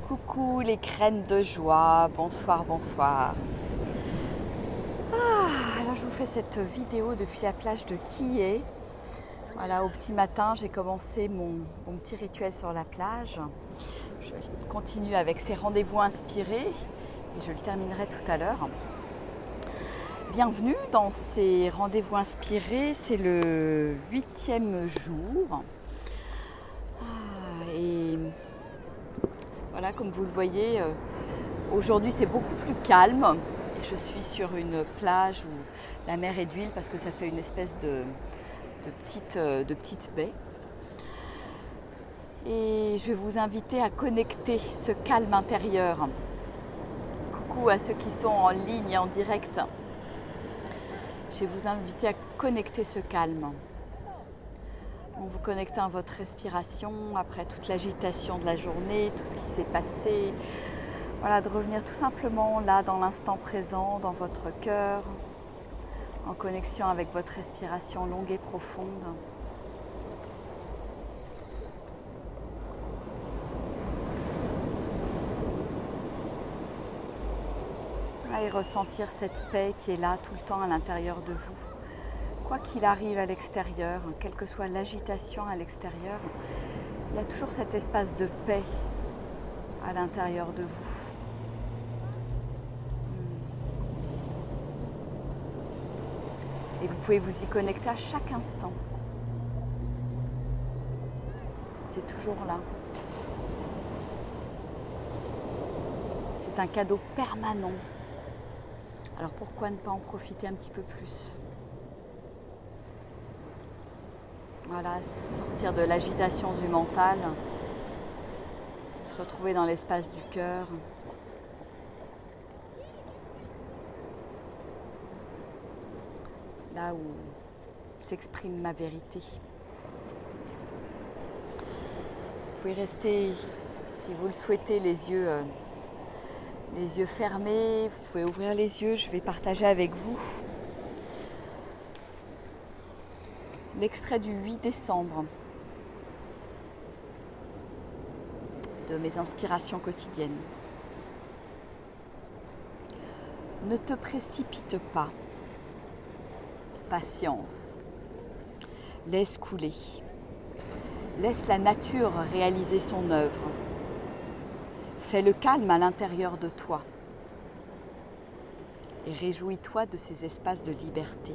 Coucou les graines de joie, bonsoir, bonsoir. Alors je vous fais cette vidéo depuis la plage de Quillet. Voilà, au petit matin, j'ai commencé mon petit rituel sur la plage. Je continue avec ces rendez-vous inspirés et je le terminerai tout à l'heure. Bienvenue dans ces rendez-vous inspirés, c'est le 8e jour. Et voilà, comme vous le voyez, aujourd'hui c'est beaucoup plus calme. Je suis sur une plage où la mer est d'huile parce que ça fait une espèce de petite baie. Et je vais vous inviter à connecter ce calme intérieur. Coucou à ceux qui sont en ligne et en direct. Je vais vous inviter à connecter ce calme. En vous connectant à votre respiration, après toute l'agitation de la journée, tout ce qui s'est passé. Voilà, de revenir tout simplement là, dans l'instant présent, dans votre cœur, en connexion avec votre respiration longue et profonde. Et ressentir cette paix qui est là tout le temps à l'intérieur de vous. Quoi qu'il arrive à l'extérieur, quelle que soit l'agitation à l'extérieur, il y a toujours cet espace de paix à l'intérieur de vous. Et vous pouvez vous y connecter à chaque instant. C'est toujours là. C'est un cadeau permanent. Alors pourquoi ne pas en profiter un petit peu plus ? Voilà, sortir de l'agitation du mental, se retrouver dans l'espace du cœur. Là où s'exprime ma vérité. Vous pouvez rester, si vous le souhaitez, les yeux fermés. Vous pouvez ouvrir les yeux, je vais partager avec vous l'extrait du 8 décembre de mes inspirations quotidiennes. Ne te précipite pas. Patience. Laisse couler. Laisse la nature réaliser son œuvre. Fais le calme à l'intérieur de toi. Et réjouis-toi de ces espaces de liberté,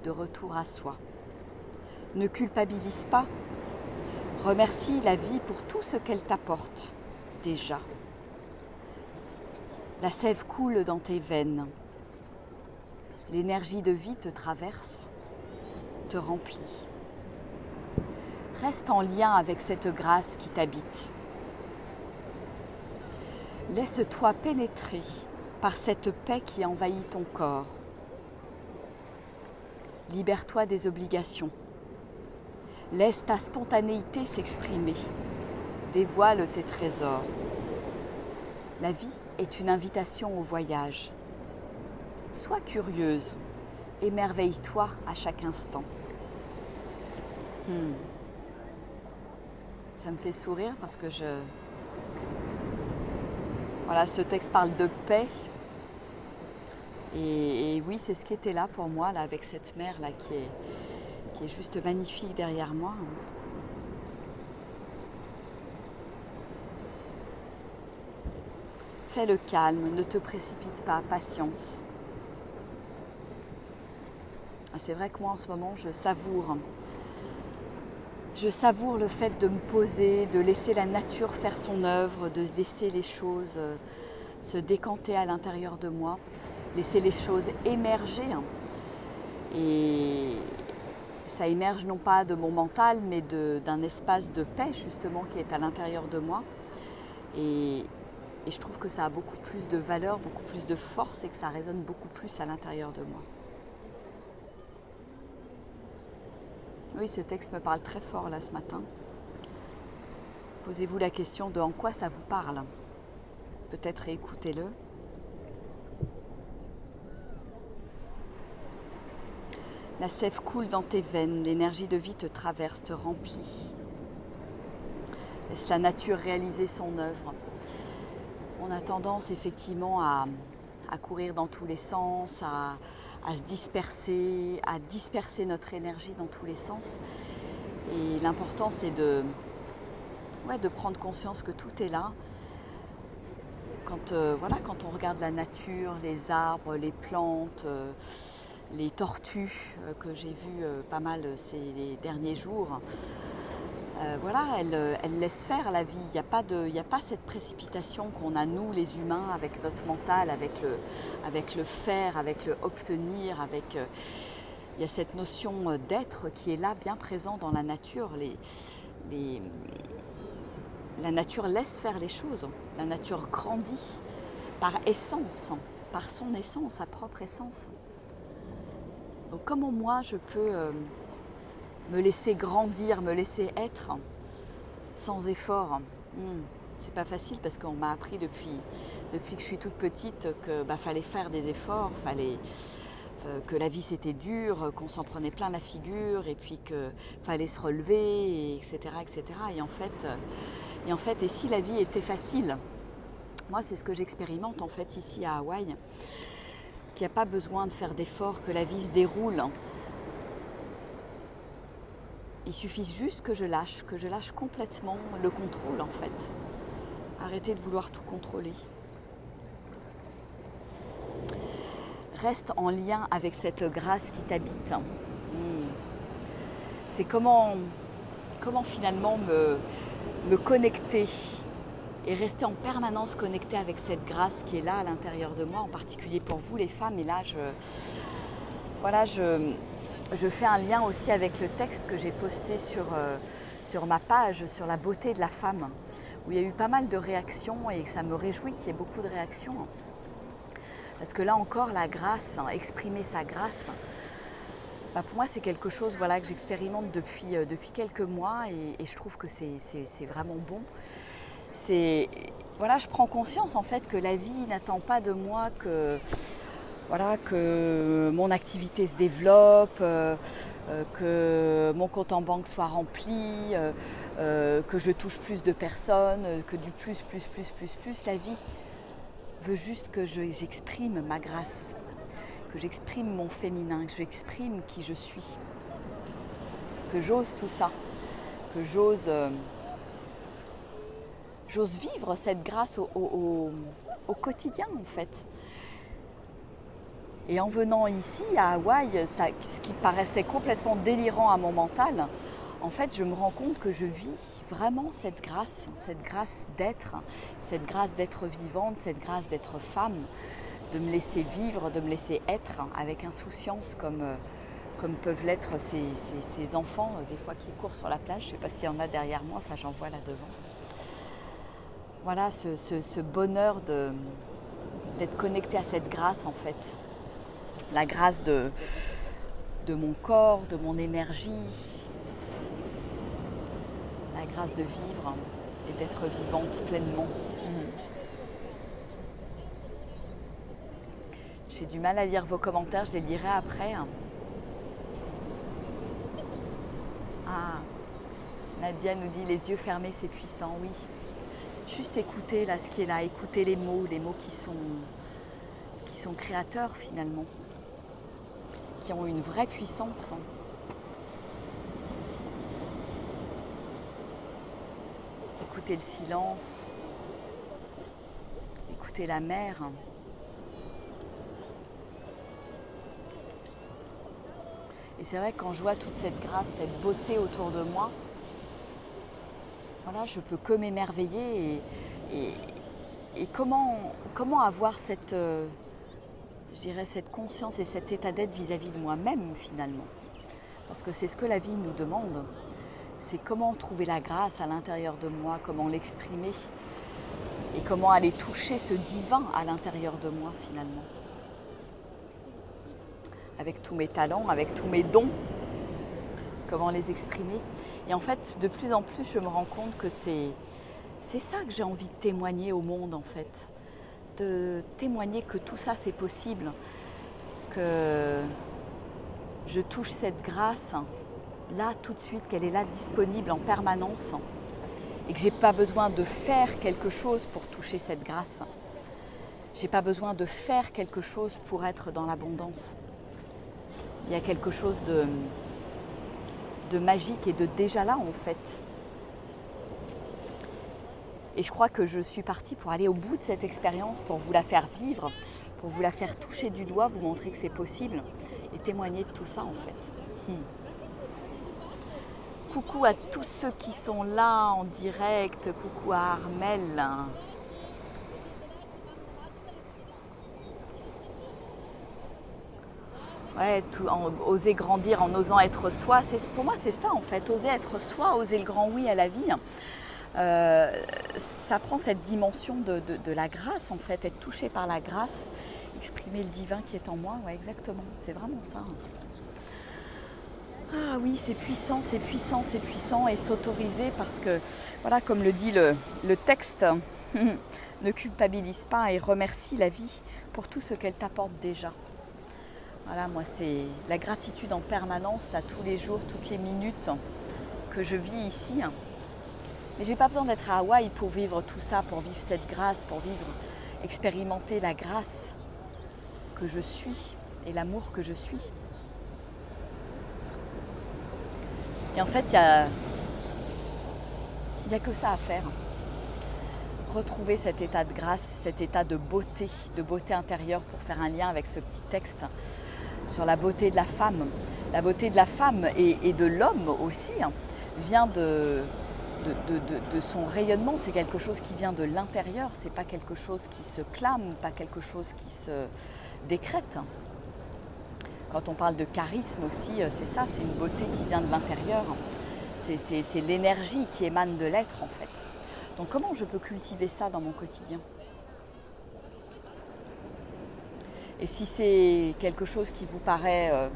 de retour à soi. Ne culpabilise pas. Remercie la vie pour tout ce qu'elle t'apporte, déjà. La sève coule dans tes veines. L'énergie de vie te traverse, te remplit. Reste en lien avec cette grâce qui t'habite. Laisse-toi pénétrer par cette paix qui envahit ton corps. Libère-toi des obligations. Laisse ta spontanéité s'exprimer. Dévoile tes trésors. La vie est une invitation au voyage. Sois curieuse, émerveille-toi à chaque instant. Ça me fait sourire parce que Voilà, ce texte parle de paix. Et oui, c'est ce qui était là pour moi, là, avec cette mer là, qui est juste magnifique derrière moi. Fais le calme, ne te précipite pas, patience. C'est vrai que moi en ce moment je savoure le fait de me poser, de laisser la nature faire son œuvre, de laisser les choses se décanter à l'intérieur de moi, laisser les choses émerger. Et ça émerge non pas de mon mental, mais d'un espace de paix justement qui est à l'intérieur de moi. Et je trouve que ça a beaucoup plus de valeur, beaucoup plus de force et que ça résonne beaucoup plus à l'intérieur de moi. Oui, ce texte me parle très fort là ce matin. Posez-vous la question de en quoi ça vous parle. Peut-être écoutez-le. La sève coule dans tes veines, l'énergie de vie te traverse, te remplit. Laisse la nature réaliser son œuvre. on a tendance effectivement à courir dans tous les sens, à disperser notre énergie dans tous les sens. Et l'important, c'est de prendre conscience que tout est là. Quand on regarde la nature, les arbres, les plantes, les tortues que j'ai vues pas mal ces derniers jours, elles laissent faire la vie. Il n'y a pas cette précipitation qu'on a nous les humains avec notre mental, avec le faire, avec le obtenir, il y a cette notion d'être qui est là, bien présent dans la nature. La nature laisse faire les choses. La nature grandit par essence, par son essence, sa propre essence. Donc comment moi je peux me laisser grandir, me laisser être sans effort? C'est pas facile parce qu'on m'a appris depuis que je suis toute petite que fallait faire des efforts, que la vie c'était dur, qu'on s'en prenait plein la figure et puis qu'il fallait se relever, etc., etc. Et en fait, et si la vie était facile? Moi, c'est ce que j'expérimente en fait ici à Hawaï, qu'il n'y a pas besoin de faire d'efforts, que la vie se déroule. Il suffit juste que je lâche complètement le contrôle en fait. Arrêtez de vouloir tout contrôler. Reste en lien avec cette grâce qui t'habite. C'est comment finalement me connecter et rester en permanence connecté avec cette grâce qui est là à l'intérieur de moi, en particulier pour vous les femmes. Et là, je fais un lien aussi avec le texte que j'ai posté sur ma page, sur la beauté de la femme, où il y a eu pas mal de réactions et ça me réjouit qu'il y ait beaucoup de réactions. Parce que là encore, la grâce, exprimer sa grâce, pour moi c'est quelque chose que j'expérimente depuis quelques mois et je trouve que c'est vraiment bon. Je prends conscience en fait que la vie n'attend pas de moi que mon activité se développe, que mon compte en banque soit rempli, que je touche plus de personnes, que du plus. La vie veut juste que j'exprime ma grâce, que j'exprime mon féminin, que j'exprime qui je suis, que j'ose tout ça, que j'ose vivre cette grâce au quotidien en fait. Et en venant ici à Hawaï, ce qui paraissait complètement délirant à mon mental, en fait je me rends compte que je vis vraiment cette grâce d'être, cette grâce d'être vivante, cette grâce d'être femme, de me laisser vivre, de me laisser être avec insouciance comme peuvent l'être ces enfants, des fois qui courent sur la plage. Je ne sais pas s'il y en a derrière moi, enfin j'en vois là devant. Voilà ce bonheur d'être connecté à cette grâce en fait. La grâce de mon corps, de mon énergie, la grâce de vivre et d'être vivante pleinement. J'ai du mal à lire vos commentaires, je les lirai après. Ah, Nadia nous dit les yeux fermés c'est puissant, oui. Juste écouter là ce qui est là, écouter les mots qui sont créateurs finalement, qui ont une vraie puissance. Écouter le silence, écouter la mer. Et c'est vrai que quand je vois toute cette grâce, cette beauté autour de moi, je peux que m'émerveiller et comment avoir cette conscience et cet état d'être vis-à-vis de moi-même finalement. Parce que c'est ce que la vie nous demande. C'est comment trouver la grâce à l'intérieur de moi, comment l'exprimer et comment aller toucher ce divin à l'intérieur de moi finalement. Avec tous mes talents, avec tous mes dons, comment les exprimer. Et en fait, de plus en plus, je me rends compte que c'est ça que j'ai envie de témoigner au monde en fait. De témoigner que tout ça c'est possible, que je touche cette grâce là tout de suite, qu'elle est là disponible en permanence et que j'ai pas besoin de faire quelque chose pour toucher cette grâce. J'ai pas besoin de faire quelque chose pour être dans l'abondance. Il y a quelque chose de magique et de déjà là en fait. Et je crois que je suis partie pour aller au bout de cette expérience, pour vous la faire vivre, pour vous la faire toucher du doigt, vous montrer que c'est possible et témoigner de tout ça en fait. Coucou à tous ceux qui sont là en direct, coucou à Armel. Ouais, oser grandir en osant être soi, pour moi c'est ça en fait, oser être soi, oser le grand oui à la vie. Ça prend cette dimension de la grâce en fait, être touché par la grâce, exprimer le divin qui est en moi, ouais exactement, c'est vraiment ça. Ah oui, c'est puissant, c'est puissant, c'est puissant et s'autoriser parce que, voilà, comme le dit le texte, ne culpabilise pas et remercie la vie pour tout ce qu'elle t'apporte déjà. Voilà, moi c'est la gratitude en permanence, là, tous les jours, toutes les minutes que je vis ici. Mais j'ai pas besoin d'être à Hawaï pour vivre tout ça, pour vivre cette grâce, pour vivre, expérimenter la grâce que je suis et l'amour que je suis. Et en fait, il n'y a que ça à faire. Retrouver cet état de grâce, cet état de beauté intérieure pour faire un lien avec ce petit texte sur la beauté de la femme. La beauté de la femme et de l'homme aussi vient de son rayonnement. C'est quelque chose qui vient de l'intérieur, c'est pas quelque chose qui se clame, pas quelque chose qui se décrète. Quand on parle de charisme aussi, c'est ça, c'est une beauté qui vient de l'intérieur. C'est l'énergie qui émane de l'être en fait. Donc comment je peux cultiver ça dans mon quotidien? Et si c'est quelque chose qui vous paraît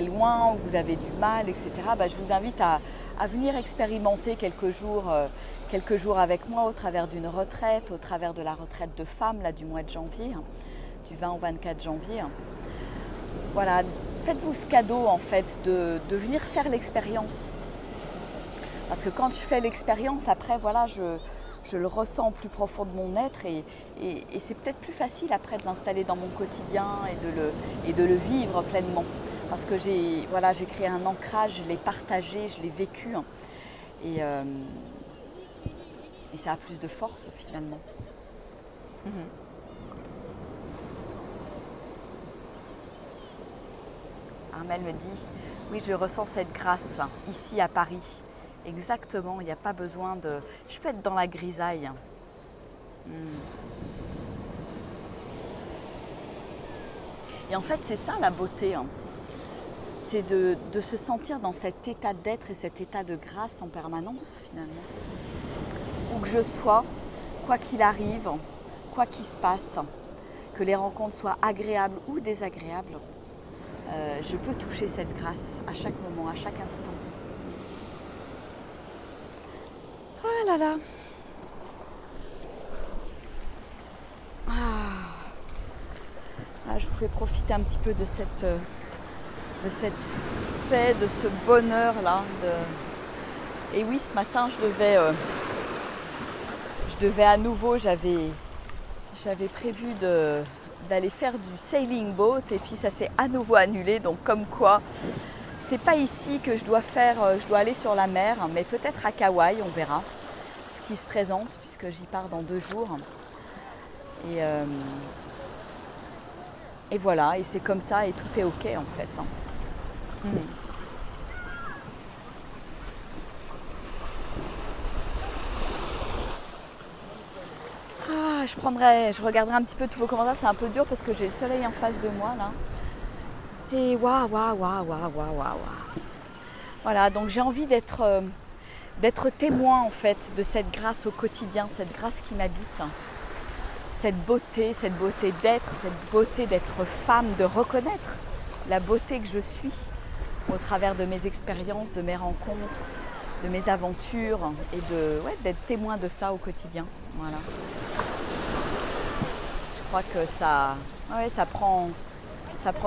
loin, où vous avez du mal, etc., je vous invite à venir expérimenter quelques jours avec moi au travers d'une retraite, au travers de la retraite de femmes là, du mois de janvier, du 20 au 24 janvier. Voilà, faites-vous ce cadeau en fait de venir faire l'expérience. Parce que quand je fais l'expérience, après voilà, je le ressens au plus profond de mon être et c'est peut-être plus facile après de l'installer dans mon quotidien et de le vivre pleinement. Parce que j'ai créé un ancrage, je l'ai partagé, je l'ai vécu et ça a plus de force finalement. Armel me dit, oui je ressens cette grâce ici à Paris. Exactement, il n'y a pas besoin de... Je peux être dans la grisaille. Et en fait, c'est ça la beauté. C'est de se sentir dans cet état d'être et cet état de grâce en permanence, finalement. Où que je sois, quoi qu'il arrive, quoi qu'il se passe, que les rencontres soient agréables ou désagréables, je peux toucher cette grâce à chaque moment, à chaque instant. Oh là là. Je vous fais profiter un petit peu de cette paix, de ce bonheur là. Et oui, ce matin, je devais à nouveau, j'avais prévu d'aller faire du sailing boat et puis ça s'est à nouveau annulé. Donc comme quoi, c'est pas ici que je dois aller sur la mer, mais peut-être à Kauai, on verra ce qui se présente puisque j'y pars dans 2 jours. Et voilà, et c'est comme ça et tout est ok en fait. Je regarderai un petit peu tous vos commentaires, c'est un peu dur parce que j'ai le soleil en face de moi là. Et waouh. Voilà, donc j'ai envie d'être témoin en fait de cette grâce au quotidien, cette grâce qui m'habite. Cette beauté d'être, cette beauté d'être femme, de reconnaître la beauté que je suis au travers de mes expériences, de mes rencontres, de mes aventures et d'être témoin de ça au quotidien. Voilà. Je crois que ça prend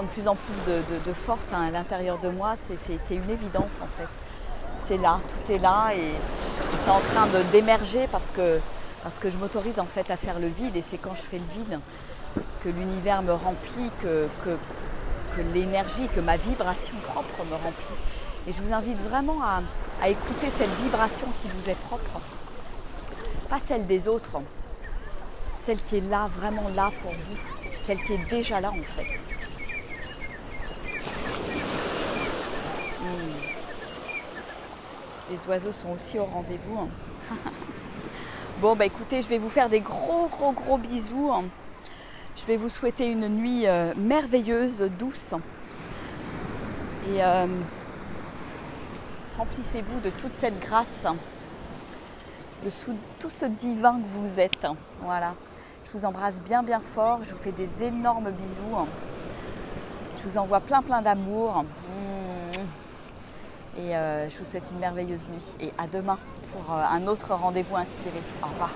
de plus en plus de force à l'intérieur de moi. C'est une évidence en fait. C'est là, tout est là et qui sont en train d'émerger parce que je m'autorise en fait à faire le vide, et c'est quand je fais le vide que l'univers me remplit, que l'énergie, que ma vibration propre me remplit. Et je vous invite vraiment à écouter cette vibration qui vous est propre, pas celle des autres, celle qui est là, vraiment là pour vous, celle qui est déjà là en fait. Les oiseaux sont aussi au rendez-vous. Bon, bah écoutez, je vais vous faire des gros bisous. Je vais vous souhaiter une nuit merveilleuse, douce. Et remplissez-vous de toute cette grâce, de tout ce divin que vous êtes. Voilà. Je vous embrasse bien fort. Je vous fais des énormes bisous. Je vous envoie plein d'amour. Et je vous souhaite une merveilleuse nuit. Et à demain pour un autre rendez-vous inspiré. Au revoir.